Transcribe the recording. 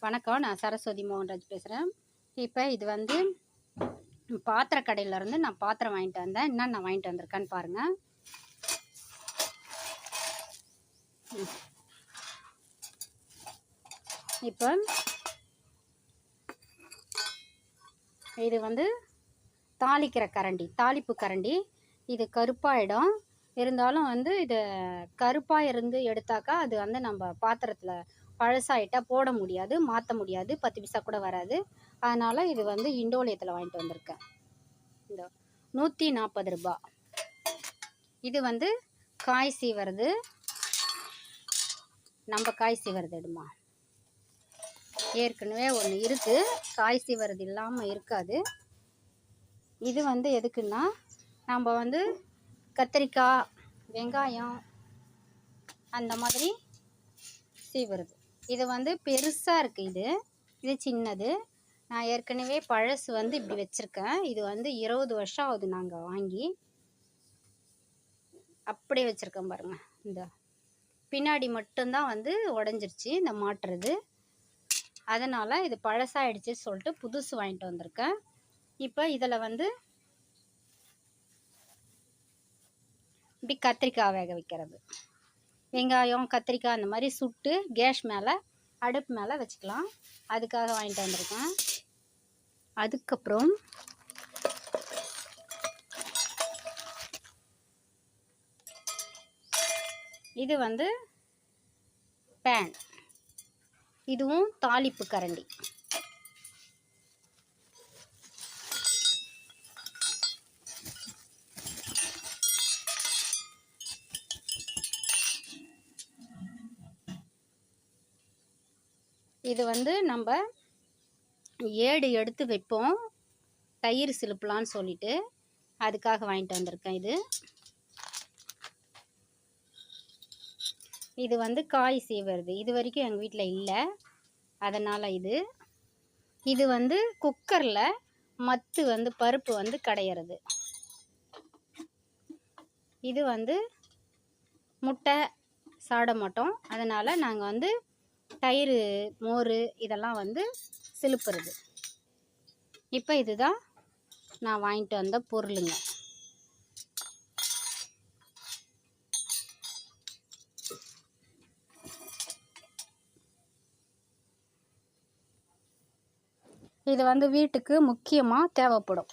வணக்கம். நான் சரஸ்வதி மோகன்ராஜ் பேசுகிறேன். இப்போ இது வந்து பாத்திர கடையிலேருந்து நான் பாத்திரம் வாங்கிட்டு வந்தேன். என்னென்ன வாங்கிட்டு வந்திருக்கேன்னு பாருங்கள். இப்போ இது வந்து தாளிக்கிற கரண்டி, தாளிப்பு கரண்டி. இது கருப்பாயிடும். இருந்தாலும் வந்து இது கருப்பாக இருந்து எடுத்தாக்கா அது வந்து நம்ம பாத்திரத்தில் பழசாயிட்டால் போட முடியாது, மாற்ற முடியாது, 10 பைசா கூட வராது. அதனால் இது வந்து இண்டோலியத்தில் வாங்கிட்டு வந்திருக்கேன். இந்த 140 ரூபா. இது வந்து காய் சீவறது. நம்ம காய் சீவறது எடுமா. ஏற்கனவே ஒன்று இருக்குது, காய் சீவறது இல்லாமல் இருக்காது. இது வந்து எதுக்குன்னா, நம்ம வந்து கத்திரிக்காய், வெங்காயம் அந்த மாதிரி சீவுறது. இது வந்து பெருசாக இருக்குது. இது சின்னது. நான் ஏற்கனவே பழசு வந்து இப்படி வச்சுருக்கேன். இது வந்து 20 வருஷம் ஆகுது நாங்கள் வாங்கி. அப்படியே வச்சுருக்கேன் பாருங்கள். இந்த பின்னாடி மட்டும்தான் வந்து உடஞ்சிருச்சு இந்த மாட்டுறது. அதனால் இது பழசாயிடுச்சு சொல்லிட்டு புதுசு வாங்கிட்டு வந்திருக்கேன். இப்போ இதில் வந்து இப்படி கத்திரிக்காய் வேக வைக்கிறது. வெங்காயம், கத்திரிக்காய் அந்த மாதிரி சுட்டு கேஸ் மேலே, அடுப்பு மேலே வச்சுக்கலாம். அதுக்காக வாங்கிட்டு வந்திருக்கேன். அதுக்கப்புறம் இது வந்து பேன். இதுவும் தாளிப்பு கரண்டி. இது வந்து நம்ம ஏடு எடுத்து வைப்போம், தயிர் சிலுப்பலான்னு சொல்லிட்டு, அதுக்காக வாங்கிட்டு வந்திருக்கேன். இது வந்து காய் சீவுறது. இது வரைக்கும் எங்கள் வீட்டில் இல்லை, அதனால் இது வந்து குக்கரில் மத்து வந்து பருப்பு வந்து கடையிறது. இது வந்து முட்டை சாப்பிட மாட்டோம், அதனால் நாங்கள் வந்து தயிர், மோர் இதெல்லாம் வந்து சிலுப்புறது. இப்போ இதுதான் நான் வாங்கிட்டு வந்த பொருளுங்க. இது வந்து வீட்டுக்கு முக்கியமாக தேவைப்படும்.